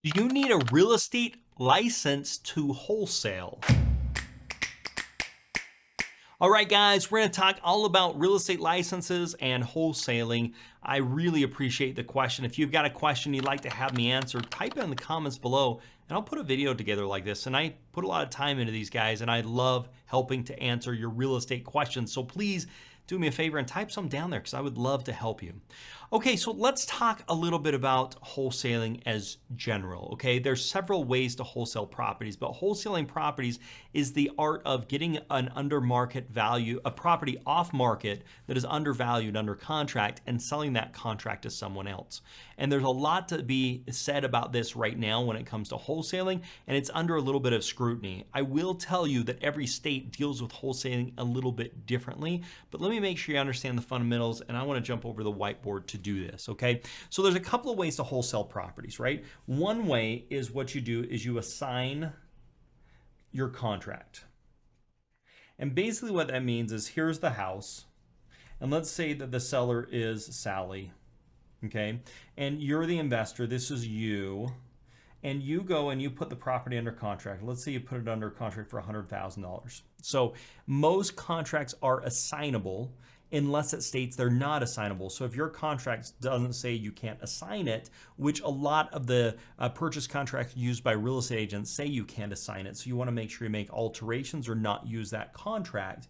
Do you need a real estate license to wholesale? All right, guys, we're going to talk all about real estate licenses and wholesaling. I really appreciate the question. If you've got a question you'd like to have me answer, type it in the comments below and I'll put a video together like this. And I put a lot of time into these guys and I love helping to answer your real estate questions. So please do me a favor and type some down there because I would love to help you. Okay, so let's talk a little bit about wholesaling as general. Okay, there's several ways to wholesale properties, but wholesaling properties is the art of getting an under market value, a property off market that is undervalued under contract and selling that contract to someone else. And there's a lot to be said about this right now when it comes to wholesaling, and it's under a little bit of scrutiny. I will tell you that every state deals with wholesaling a little bit differently, but let me make sure you understand the fundamentals, and I want to jump over the whiteboard to do this, okay? So there's a couple of ways to wholesale properties, right? One way is what you do is you assign your contract. And basically what that means is here's the house, and let's say that the seller is Sally, okay? And you're the investor, this is you, and you go and you put the property under contract. Let's say you put it under contract for $100,000. So most contracts are assignable unless it states they're not assignable. So if your contract doesn't say you can't assign it, which a lot of the purchase contracts used by real estate agents say you can't assign it. So you want to make sure you make alterations or not use that contract.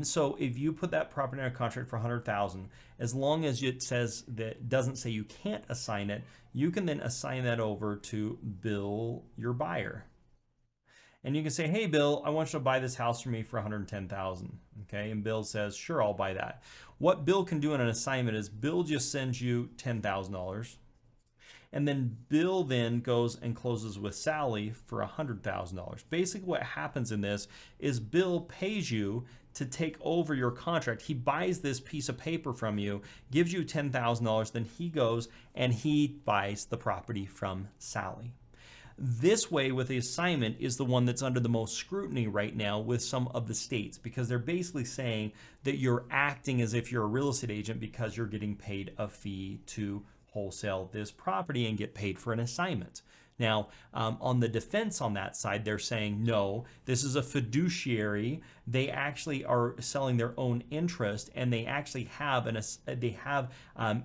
So if you put that property under contract for $100,000, as long as it says that it doesn't say you can't assign it, you can then assign that over to Bill, your buyer. And you can say, hey, Bill, I want you to buy this house for me for $110,000. Okay. And Bill says, sure, I'll buy that. What Bill can do in an assignment is Bill just sends you $10,000. And then Bill then goes and closes with Sally for $100,000. Basically what happens in this is Bill pays you to take over your contract. He buys this piece of paper from you, gives you $10,000, then he goes and he buys the property from Sally. This way with the assignment is the one that's under the most scrutiny right now with some of the states, because they're basically saying that you're acting as if you're a real estate agent because you're getting paid a fee to wholesale this property and get paid for an assignment. Now, on the defense on that side, they're saying, no, this is a fiduciary. They actually are selling their own interest, and they actually have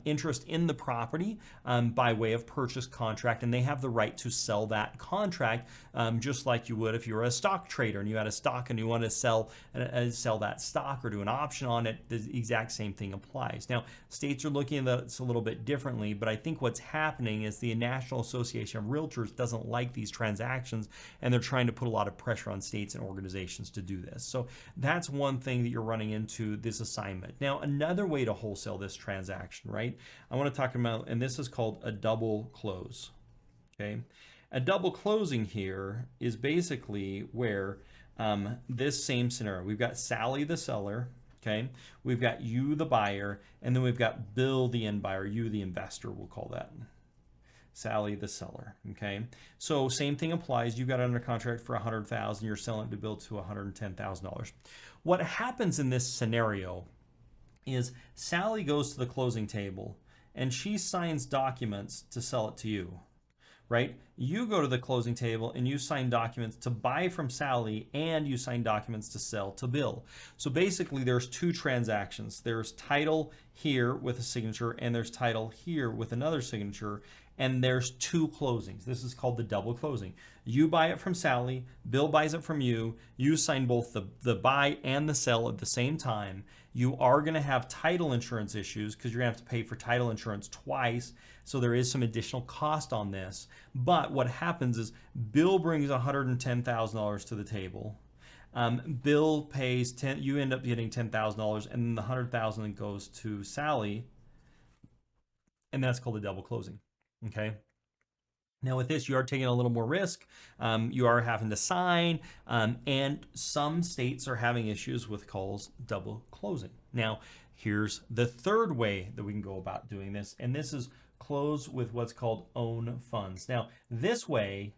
interest in the property by way of purchase contract, and they have the right to sell that contract just like you would if you were a stock trader and you had a stock and you want to sell that stock or do an option on it. The exact same thing applies. Now, states are looking at this a little bit differently, but I think what's happening is the National Association of Realtors doesn't like these transactions, and they're trying to put a lot of pressure on states and organizations to do this. So that's one thing that you're running into this assignment. Now, another way to wholesale this transaction, right? I want to talk about, and this is called a double close. Okay. A double closing here is basically where this same scenario, we've got Sally the seller, okay, we've got you the buyer, and then we've got Bill the end buyer, you the investor, we'll call that. Sally the seller, okay? So same thing applies. You got it under contract for $100,000, you're selling it to Bill to $110,000. What happens in this scenario is Sally goes to the closing table and she signs documents to sell it to you, right? You go to the closing table and you sign documents to buy from Sally, and you sign documents to sell to Bill. So basically there's two transactions. There's title here with a signature, and there's title here with another signature, and there's two closings. This is called the double closing. You buy it from Sally, Bill buys it from you, you sign both the buy and the sell at the same time. You are going to have title insurance issues because you're going to have to pay for title insurance twice, so there is some additional cost on this. But what happens is Bill brings $110,000 to the table. Bill pays you end up getting $10,000, and then the $100,000 goes to Sally, and that's called a double closing. Okay. Now with this, you are taking a little more risk. You are having to sign, and some states are having issues with calls double closing. Now, here's the third way that we can go about doing this, and this is close with what's called own funds. Now, this way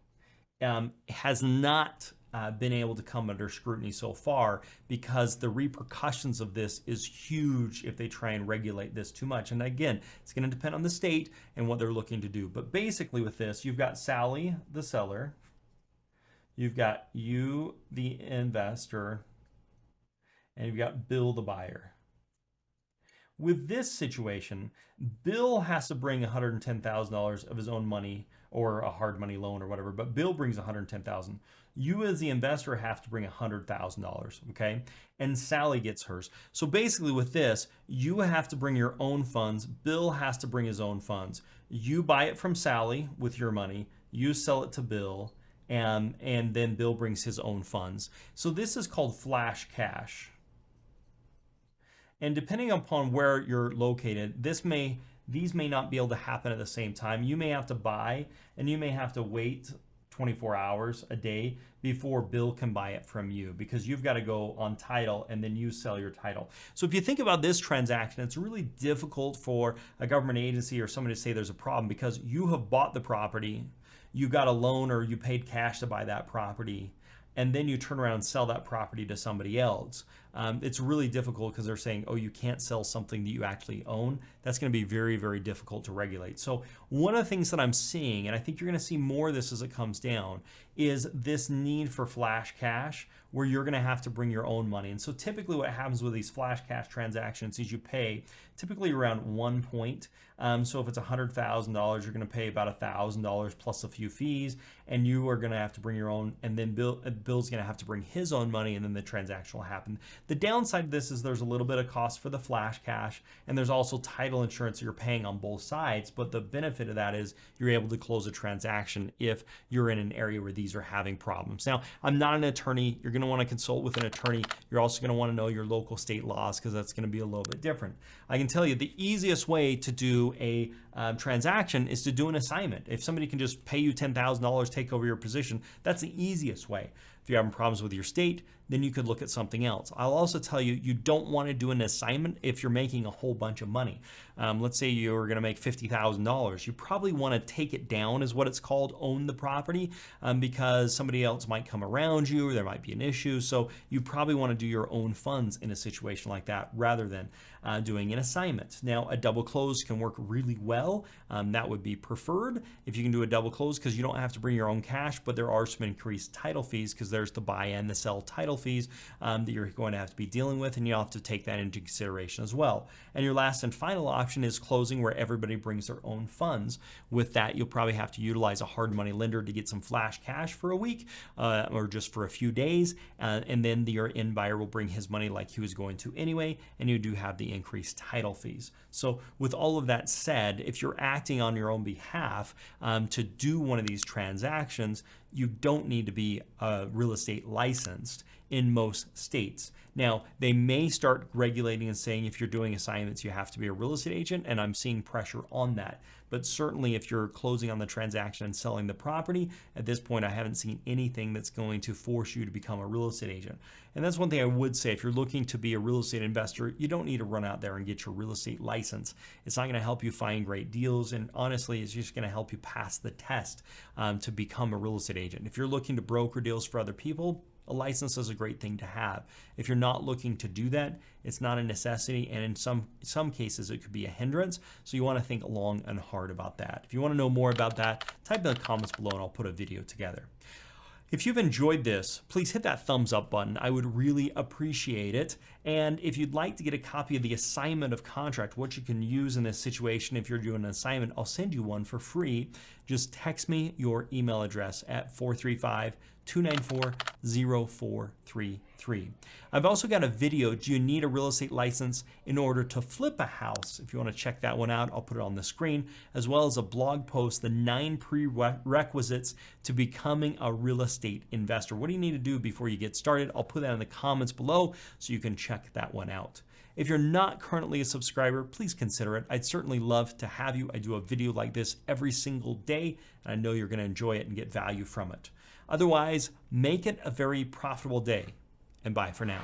has not been able to come under scrutiny so far, because the repercussions of this is huge if they try and regulate this too much. And again, it's going to depend on the state and what they're looking to do. But basically with this, you've got Sally, the seller, you've got you, the investor, and you've got Bill, the buyer. With this situation, Bill has to bring $110,000 of his own money, or a hard money loan or whatever, but Bill brings $110,000. You as the investor have to bring $100,000, okay? And Sally gets hers. So basically with this, you have to bring your own funds. Bill has to bring his own funds. You buy it from Sally with your money. You sell it to Bill, and then Bill brings his own funds. So this is called flash cash. And depending upon where you're located, these may not be able to happen at the same time. You may have to buy, and you may have to wait 24 hours a day before Bill can buy it from you, because you've got to go on title and then you sell your title. So if you think about this transaction, it's really difficult for a government agency or somebody to say there's a problem, because you have bought the property, you got a loan or you paid cash to buy that property, and then you turn around and sell that property to somebody else. It's really difficult, because they're saying, oh, you can't sell something that you actually own. That's going to be very, very difficult to regulate. So one of the things that I'm seeing, and I think you're going to see more of this as it comes down, is this need for flash cash, where you're going to have to bring your own money. And so typically what happens with these flash cash transactions is you pay typically around 1 point. So if it's $100,000, you're going to pay about $1,000 plus a few fees, and you are going to have to bring your own, and then Bill's going to have to bring his own money, and then the transaction will happen. The downside of this is there's a little bit of cost for the flash cash, and there's also title insurance that you're paying on both sides. But the benefit of that is you're able to close a transaction if you're in an area where these are having problems. Now, I'm not an attorney. You're going to want to consult with an attorney. You're also going to want to know your local state laws, because that's going to be a little bit different. I can tell you the easiest way to do a transaction is to do an assignment. If somebody can just pay you $10,000, take over your position, that's the easiest way. If you're having problems with your state, then you could look at something else. I'll also tell you, you don't want to do an assignment if you're making a whole bunch of money. Let's say you're going to make $50,000. You probably want to take it down, is what it's called, own the property, because somebody else might come around you, or there might be an issue. So you probably want to do your own funds in a situation like that, rather than doing an assignment. Now, a double close can work really well. That would be preferred if you can do a double close, because you don't have to bring your own cash, but there are some increased title fees, because there's the buy and the sell title fees that you're going to have to be dealing with, and you have to take that into consideration as well. And your last and final option is closing, where everybody brings their own funds. With that, you'll probably have to utilize a hard money lender to get some flash cash for a week, or just for a few days, and then your end buyer will bring his money like he was going to anyway, and you do have the increased title fees. So with all of that said, if you're acting on your own behalf to do one of these transactions, you don't need to be real estate licensed in most states. Now, they may start regulating and saying if you're doing assignments, you have to be a real estate agent, and I'm seeing pressure on that. But certainly if you're closing on the transaction and selling the property, at this point, I haven't seen anything that's going to force you to become a real estate agent. And that's one thing I would say. If you're looking to be a real estate investor, you don't need to run out there and get your real estate license. It's not going to help you find great deals, and honestly, it's just going to help you pass the test to become a real estate agent. If you're looking to broker deals for other people, a license is a great thing to have. If you're not looking to do that, it's not a necessity, and in some cases it could be a hindrance. So you want to think long and hard about that. If you want to know more about that, type in the comments below and I'll put a video together. If you've enjoyed this, please hit that thumbs up button. I would really appreciate it. And if you'd like to get a copy of the assignment of contract, what you can use in this situation if you're doing an assignment, I'll send you one for free. Just text me your email address at 435-294-0433. I've also got a video, do you need a real estate license in order to flip a house? If you want to check that one out, I'll put it on the screen, as well as a blog post, the 9 prerequisites to becoming a real estate investor. What do you need to do before you get started? I'll put that in the comments below so you can check that one out. If you're not currently a subscriber, please consider it. I'd certainly love to have you. I do a video like this every single day, and I know you're going to enjoy it and get value from it. Otherwise, make it a very profitable day, and bye for now.